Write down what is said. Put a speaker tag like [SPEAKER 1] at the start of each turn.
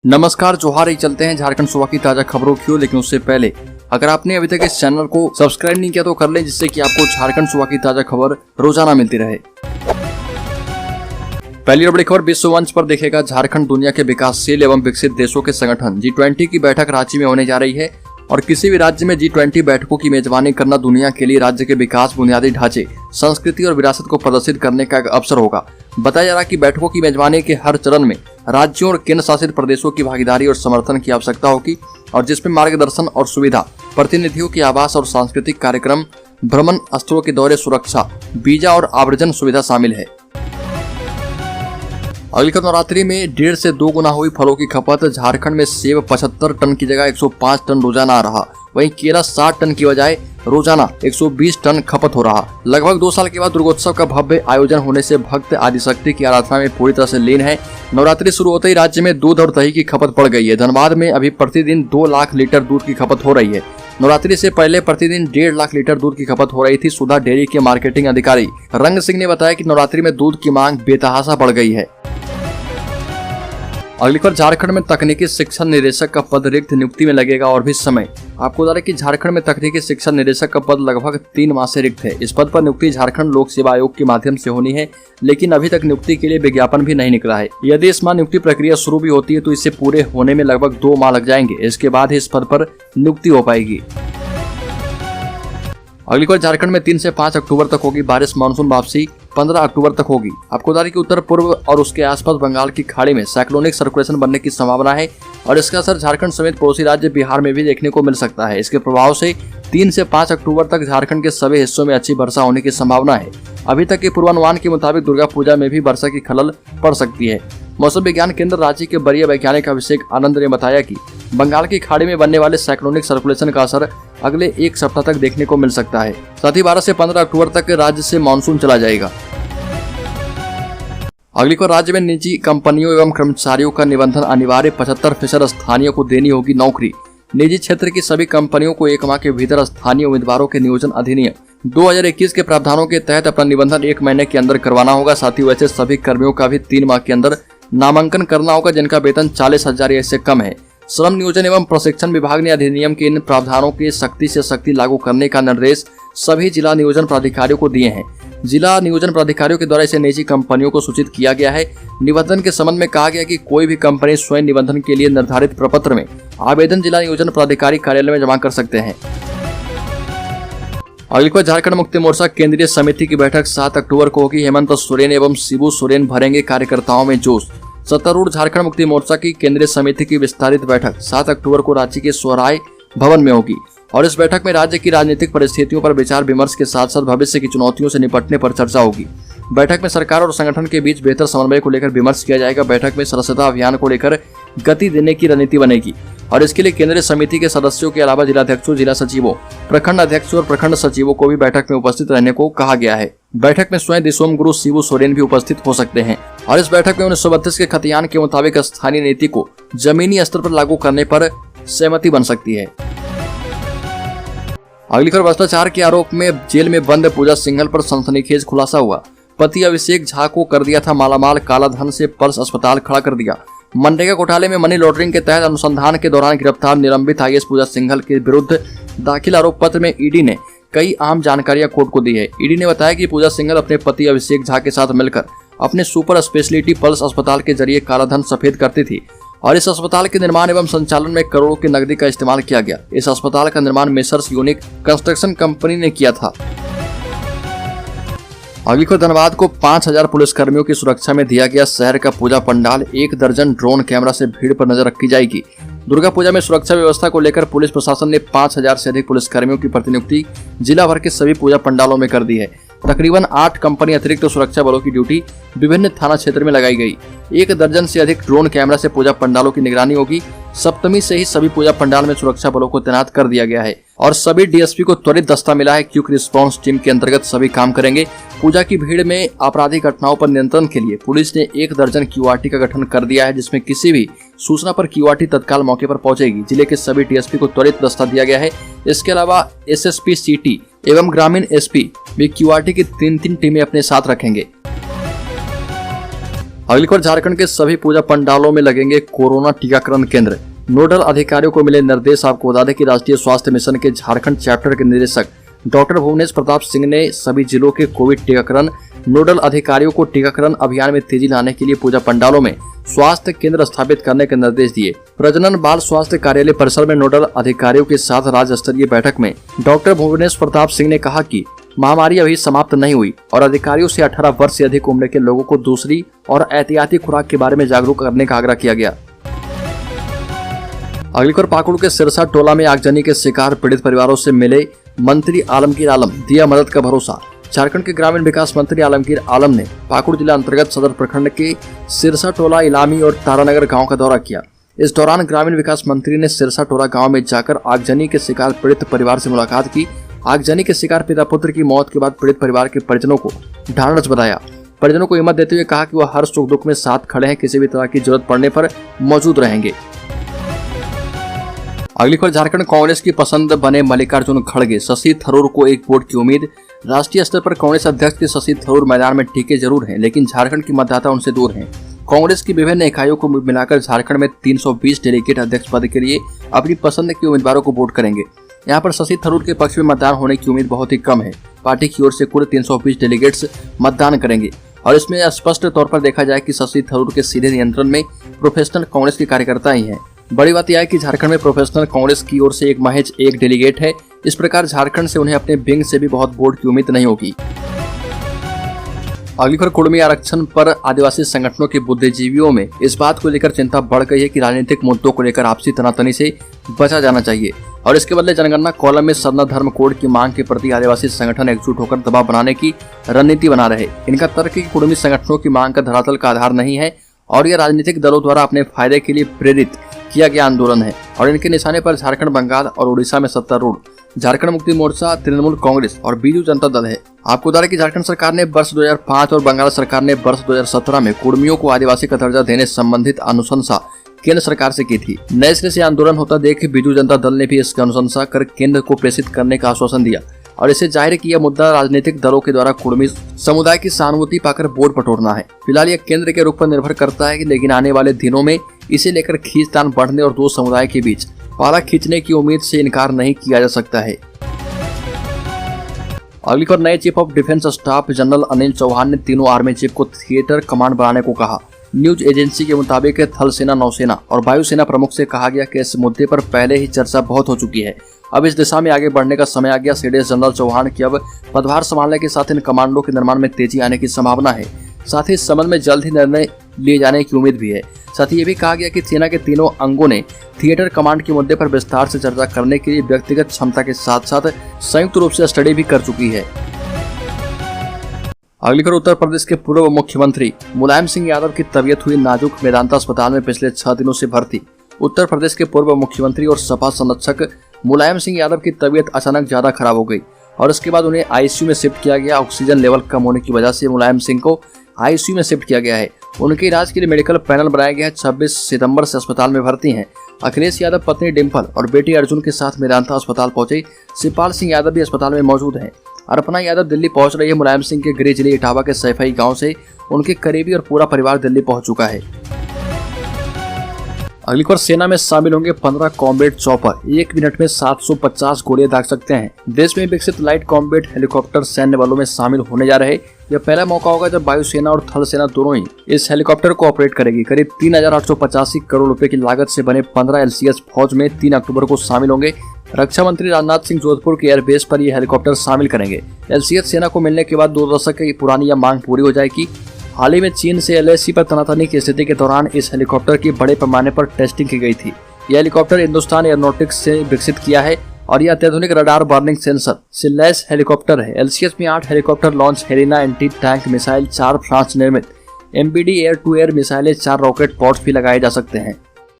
[SPEAKER 1] नमस्कार, जोहार। ही चलते हैं झारखंड सूबा की ताजा खबरों की ओर। लेकिन उससे पहले अगर आपने अभी तक इस चैनल को सब्सक्राइब नहीं किया तो कर लें, जिससे कि आपको झारखंड सूबा की ताजा खबर रोजाना मिलती रहे। पहली और बड़ी खबर विश्व मंच पर देखेगा झारखंड दुनिया के विकासशील एवं विकसित देशों के संगठन G20 की बैठक रांची में होने जा रही है। और किसी भी राज्य में G20 बैठकों की मेजबानी करना दुनिया के लिए राज्य के विकास, बुनियादी ढांचे, संस्कृति और विरासत को प्रदर्शित करने का एक अवसर होगा। बताया जा रहा है कि बैठकों की मेजबानी के हर चरण में राज्यों और केंद्र शासित प्रदेशों की भागीदारी और समर्थन की आवश्यकता होगी, और जिसमें मार्गदर्शन और सुविधा, प्रतिनिधियों की आवास और सांस्कृतिक कार्यक्रम, भ्रमण स्थलों के दौरे, सुरक्षा, वीजा और आव्रजन सुविधा शामिल है। अगली खबर, नवरात्रि में 1.5 से 2 गुना हुई फलों की खपत। झारखंड में सेब 75 टन की जगह 105 टन रोजाना आ रहा। वहीं केला 60 टन की बजाय रोजाना 120 टन खपत हो रहा। लगभग 2 साल के बाद दुर्गोत्सव का भव्य आयोजन होने से भक्त आदिशक्ति की आराधना में पूरी तरह से लीन है। नवरात्रि शुरू होते ही राज्य में दूध और दही की खपत बढ़ गई है। धनबाद में अभी प्रतिदिन 2 लाख लीटर दूध की खपत हो रही है। नवरात्रि से पहले प्रतिदिन 1.5 लाख लीटर दूध की खपत हो रही थी। सुधा डेयरी के मार्केटिंग अधिकारी रंग सिंह ने बताया कि नवरात्रि में दूध की मांग बेतहाशा बढ़ गई है। अगली खबर, झारखंड में तकनीकी शिक्षा निदेशक का पद रिक्त, नियुक्ति में लगेगा और भी समय। आपको बता दें कि झारखंड में तकनीकी शिक्षा निदेशक का पद लगभग 3 माह से रिक्त है। इस पद पर नियुक्ति झारखंड लोक सेवा आयोग के माध्यम से होनी है, लेकिन अभी तक नियुक्ति के लिए विज्ञापन भी नहीं निकला है। यदि इस माह नियुक्ति प्रक्रिया शुरू भी होती है तो इसे पूरे होने में लगभग 2 माह लग जाएंगे। इसके बाद ही इस पद पर नियुक्ति हो पाएगी। अगली खबर, झारखंड में 3 से 5 अक्टूबर तक होगी बारिश। मानसून वापसी 15 अक्टूबर तक होगी। आपको बता दें कि उत्तर पूर्व और उसके आसपास बंगाल की खाड़ी में साइक्लोनिक सर्कुलेशन बनने की संभावना है, और इसका असर झारखंड समेत पड़ोसी राज्य बिहार में भी देखने को मिल सकता है। इसके प्रभाव से 3 से 5 अक्टूबर तक झारखंड के सभी हिस्सों में अच्छी वर्षा होने की संभावना है। अभी तक के पूर्वानुमान के मुताबिक दुर्गा पूजा में भी वर्षा की खलल पड़ सकती है। मौसम विज्ञान केंद्र रांची के वरीय वैज्ञानिक अभिषेक आनंद ने बताया कि बंगाल की खाड़ी में बनने वाले साइक्लोनिक सर्कुलेशन का असर अगले 1 सप्ताह तक देखने को मिल सकता है। साथ ही 12 से 15 अक्टूबर तक राज्य से मानसून चला जाएगा। अगली को, राज्य में निजी कंपनियों एवं कर्मचारियों का निबंधन अनिवार्य। 75% स्थानीय को देनी होगी नौकरी। निजी क्षेत्र की सभी कंपनियों को 1 माह के भीतर स्थानीय उम्मीदवारों के नियोजन अधिनियम 2021 के प्रावधानों के तहत अपना निबंधन 1 महीने के अंदर करवाना होगा। साथ ही वैसे सभी कर्मियों का भी 3 माह के अंदर नामांकन करना होगा जिनका वेतन 40,000 या इससे कम है। श्रम नियोजन एवं प्रशिक्षण विभाग ने अधिनियम के इन प्रावधानों के सख्ती से सख्ती लागू करने का निर्देश सभी जिला नियोजन प्राधिकारियों को दिए हैं। जिला नियोजन प्राधिकारियों के द्वारा इसे निजी कंपनियों को सूचित किया गया है। निबंधन के संबंध में कहा गया कि कोई भी कंपनी स्वयं निबंधन के लिए निर्धारित प्रपत्र में आवेदन जिला नियोजन प्राधिकारी कार्यालय में जमा कर सकते हैं। अगली को, झारखंड मुक्ति मोर्चा केंद्रीय समिति की बैठक 7 अक्टूबर को होगी। हेमंत सोरेन एवं शिबू सोरेन भरेंगे कार्यकर्ताओं में जोश। सत्तारूढ़ झारखंड मुक्ति मोर्चा की केंद्रीय समिति की विस्तारित बैठक 7 अक्टूबर को रांची के स्वराय भवन में होगी, और इस बैठक में राज्य की राजनीतिक परिस्थितियों पर विचार विमर्श के साथ साथ भविष्य की चुनौतियों से निपटने पर चर्चा होगी। बैठक में सरकार और संगठन के बीच बेहतर समन्वय को लेकर विमर्श किया जाएगा। बैठक में सदस्यता अभियान को लेकर गति देने की रणनीति बनेगी, और इसके लिए केंद्रीय समिति के सदस्यों के अलावा जिलाध्यक्षों, जिला सचिवों, प्रखंड अध्यक्षों और प्रखंड सचिवों को भी बैठक में उपस्थित रहने को कहा गया है। बैठक में स्वयं दिशोम गुरु शिबू सोरेन भी उपस्थित हो सकते हैं, और इस बैठक में 1932 के खतियान के मुताबिक स्थानीय नीति को जमीनी स्तर पर लागू करने पर सहमति बन सकती है। अगली खबर, भ्रष्टाचार के आरोप में जेल में बंद पूजा सिंघल पर सनसनीखेज खुलासा हुआ। पति अभिषेक झा को कर दिया था मालामाल, काला धन से पल्स अस्पताल खड़ा कर दिया। मनरेगा घोटाले में मनी लॉन्ड्रिंग के तहत अनुसंधान के दौरान गिरफ्तार निलंबित IAS पूजा सिंघल के विरुद्ध दाखिल आरोप पत्र में ईडी ने कई अहम जानकारियां कोर्ट को दी है। ईडी ने बताया कि पूजा सिंघल अपने पति अभिषेक झा के साथ मिलकर अपने सुपर स्पेशलिटी पल्स अस्पताल के जरिए काला धन सफेद करती थी, और इस अस्पताल के निर्माण एवं संचालन में करोड़ों की नकदी का इस्तेमाल किया गया। इस अस्पताल का निर्माण मेसर्स यूनिक कंस्ट्रक्शन कंपनी ने किया था। अगली को, धनबाद को 5000 पुलिसकर्मियों की सुरक्षा में दिया गया शहर का पूजा पंडाल। 1 दर्जन ड्रोन कैमरा से भीड़ पर नजर रखी जाएगी। दुर्गा पूजा में सुरक्षा व्यवस्था को लेकर पुलिस प्रशासन ने 5000 से अधिक पुलिसकर्मियों की प्रतिनियुक्ति जिला भर के सभी पूजा पंडालों में कर दी है। तकरीबन 8 कंपनी अतिरिक्त सुरक्षा बलों की ड्यूटी विभिन्न थाना क्षेत्र में लगाई गई। 1 दर्जन से अधिक ड्रोन कैमरा से पूजा पंडालों की निगरानी होगी। सप्तमी से ही सभी पूजा पंडाल में सुरक्षा बलों को तैनात कर दिया गया है, और सभी डीएसपी को त्वरित दस्ता मिला है। क्विक रिस्पांस टीम के अंतर्गत सभी काम करेंगे। पूजा की भीड़ में आपराधिक घटनाओं पर नियंत्रण के लिए पुलिस ने 1 दर्जन QRT का गठन कर दिया है, जिसमें किसी भी सूचना पर QRT तत्काल मौके पर पहुंचेगी। जिले के सभी डीएसपी को त्वरित दस्ता दिया गया है। इसके अलावा SSP सिटी एवं ग्रामीण SP भी QRT की 3-3 टीमें अपने साथ रखेंगे। अगली खबर, झारखंड के सभी पूजा पंडालों में लगेंगे कोरोना टीकाकरण केंद्र। नोडल अधिकारियों को मिले निर्देश। आपको बता दें कि राष्ट्रीय स्वास्थ्य मिशन के झारखंड चैप्टर के निदेशक डॉक्टर भुवनेश प्रताप सिंह ने सभी जिलों के कोविड टीकाकरण नोडल अधिकारियों को टीकाकरण अभियान में तेजी लाने के लिए पूजा पंडालों में स्वास्थ्य केंद्र स्थापित करने के निर्देश दिए। प्रजनन बाल स्वास्थ्य कार्यालय परिसर में नोडल अधिकारियों के साथ राज्य स्तरीय बैठक में डॉक्टर भुवनेश प्रताप सिंह ने कहा कि महामारी अभी समाप्त नहीं हुई और अधिकारियों से 18 वर्ष से अधिक उम्र के लोगों को दूसरी और एहतियाती खुराक के बारे में जागरूक करने का आग्रह किया गया। अगली खबर, पाकुड़ के सिरसा टोला में आगजनी के शिकार पीड़ित परिवारों से मिले मंत्री आलमगीर आलम, दिया मदद का भरोसा। झारखंड के ग्रामीण विकास मंत्री आलमगीर आलम ने पाकुड़ जिला अंतर्गत सदर प्रखंड के सिरसा टोला, इलामी और तारानगर गांव का दौरा किया। इस दौरान ग्रामीण विकास मंत्री ने सिरसा टोला गांव में जाकर आगजनी के शिकार पीड़ित परिवार से मुलाकात की। आगजनी के शिकार पिता पुत्र की मौत के बाद पीड़ित परिवार के परिजनों को ढांढस बताया। परिजनों को हिम्मत देते हुए कहा कि वह हर सुख दुख में साथ खड़े हैं, किसी भी तरह की जरूरत पड़ने पर मौजूद रहेंगे। अगली खबर, झारखंड कांग्रेस की पसंद बने मल्लिकार्जुन खड़गे, शशि थरूर को एक वोट की उम्मीद। राष्ट्रीय स्तर पर कांग्रेस अध्यक्ष के शशि थरूर मैदान में टीके जरूर हैं, लेकिन झारखंड की मतदाता उनसे दूर हैं। कांग्रेस की विभिन्न इकाइयों को मिलाकर झारखंड में 320 डेलीगेट अध्यक्ष पद के लिए अपनी पसंद के उम्मीदवारों को वोट करेंगे। यहाँ पर शशि थरूर के पक्ष में मतदान होने की उम्मीद बहुत ही कम है। पार्टी की ओर से कुल 320 डेलीगेट्स मतदान करेंगे और इसमें स्पष्ट तौर पर देखा जाए कि शशि थरूर के सीधे नियंत्रण में प्रोफेशनल कांग्रेस के कार्यकर्ता ही हैं। बड़ी बात यह है कि झारखंड में प्रोफेशनल कांग्रेस की ओर से एक महज एक डेलीगेट है। इस प्रकार झारखंड से उन्हें अपने विंग से भी बहुत वोट की उम्मीद नहीं होगी। अगली खबर, कुर्मी आरक्षण पर आदिवासी संगठनों के बुद्धिजीवियों में इस बात को लेकर चिंता बढ़ गई है कि राजनीतिक मुद्दों को लेकर आपसी तनातनी से बचा जाना चाहिए और इसके बदले जनगणना कॉलम में सरना धर्म कोड की मांग के प्रति आदिवासी संगठन एकजुट होकर दबाव बनाने की रणनीति बना रहे। इनका तर्क है कि कुर्मी संगठनों की मांग का धरातल का आधार नहीं है और यह राजनीतिक दलों द्वारा अपने फायदे के लिए प्रेरित किया गया आंदोलन है और इनके निशाने पर झारखंड, बंगाल और उड़ीसा में सत्तारूढ़ झारखंड मुक्ति मोर्चा, तृणमूल कांग्रेस और बीजू जनता दल है। आपको बता दें कि झारखंड सरकार ने वर्ष 2005 और बंगाल सरकार ने वर्ष 2017 में कुर्मियों को आदिवासी का दर्जा देने संबंधित अनुशंसा केंद्र सरकार से की थी। नए सिरे से आंदोलन होता देख बीजू जनता दल ने भी इसकी अनुशंसा कर केंद्र को प्रेषित करने का आश्वासन दिया और इसे जाहिर किया मुद्दा राजनीतिक दलों के द्वारा कुर्मी समुदाय की सहानुभूति पाकर वोट बटोरना है। फिलहाल यह केंद्र के रुख पर निर्भर करता है, लेकिन आने वाले दिनों में इसे लेकर खींचतान बढ़ने और दो समुदाय के बीच पाला खींचने की उम्मीद से इनकार नहीं किया जा सकता है। अगली खबर, नए chief of defence staff general Anil Chauhan ने तीनों आर्मी चीफ को थिएटर कमांड बनाने को कहा। न्यूज एजेंसी के मुताबिक थल सेना, नौसेना और वायुसेना प्रमुख से कहा गया कि इस मुद्दे पर पहले ही चर्चा बहुत हो चुकी है। अब इस दिशा में आगे बढ़ने का समय आ गया। सीडीएस जनरल चौहान की अब पदभार संभालने के साथ इन कमांडो के निर्माण में तेजी आने की संभावना है। साथ ही इस संबंध में जल्द ही निर्णय लिए जाने की उम्मीद भी है। साथ ही ये भी कहा गया कि सेना के तीनों अंगों ने थिएटर कमांड के मुद्दे पर विस्तार से चर्चा करने के लिए व्यक्तिगत क्षमता के साथ साथ संयुक्त रूप से स्टडी भी कर चुकी है। अगली खबर, उत्तर प्रदेश के पूर्व मुख्यमंत्री मुलायम सिंह यादव की तबीयत हुई नाजुक, मेदांता अस्पताल में पिछले 6 दिनों से भर्ती। उत्तर प्रदेश के पूर्व मुख्यमंत्री और सपा संरक्षक मुलायम सिंह यादव की तबीयत अचानक ज्यादा खराब हो गई और इसके बाद उन्हें आईसीयू में शिफ्ट किया गया। ऑक्सीजन लेवल कम होने की वजह से मुलायम सिंह को आईसीयू में शिफ्ट किया गया है। उनके इलाज के लिए मेडिकल पैनल बनाया गया है। 26 सितंबर से अस्पताल में भर्ती हैं। अखिलेश यादव पत्नी डिम्पल और बेटी अर्जुन के साथ मेदांता अस्पताल पहुंचे। शिवपाल सिंह यादव भी अस्पताल में मौजूद हैं। अर्पणा यादव दिल्ली पहुंच रही है। मुलायम सिंह के गृह जिले इटावा के सैफई गांव से उनके करीबी और पूरा परिवार दिल्ली पहुंच चुका है। अगली खबर, सेना में शामिल होंगे 15 कॉम्बैट चॉपर। 1 मिनट में 750 गोलियां दाग सकते हैं। देश में विकसित लाइट कॉम्बैट हेलीकॉप्टर सैन्य बलों में शामिल होने जा रहे। यह पहला मौका होगा जब वायुसेना और थल सेना दोनों ही इस हेलीकॉप्टर को ऑपरेट करेगी। करीब 3885 करोड़ रुपए की लागत से बने 15 LCS फौज में 3 अक्टूबर को शामिल होंगे। रक्षा मंत्री राजनाथ सिंह जोधपुर के एयरबेस पर यह हेलीकॉप्टर शामिल करेंगे। LCS सेना को मिलने के बाद 2 दशक की पुरानी यह मांग पूरी हो जाएगी। हाल ही में चीन से LAC पर तनातनी की स्थिति के दौरान इस हेलीकॉप्टर की बड़े पैमाने पर टेस्टिंग की गई थी। यह हेलीकॉप्टर हिंदुस्तान एयरोनॉटिक्स से विकसित किया है और यह अत्याधुनिक रडार वार्निंग सेंसर से लैस हेलीकॉप्टर है। LCS में 8 helicopter launch Helina anti tank missile, 4 France निर्मित MBD एयर टू एयर मिसाइलें, 4 रॉकेट पॉड्स भी लगाए जा सकते हैं।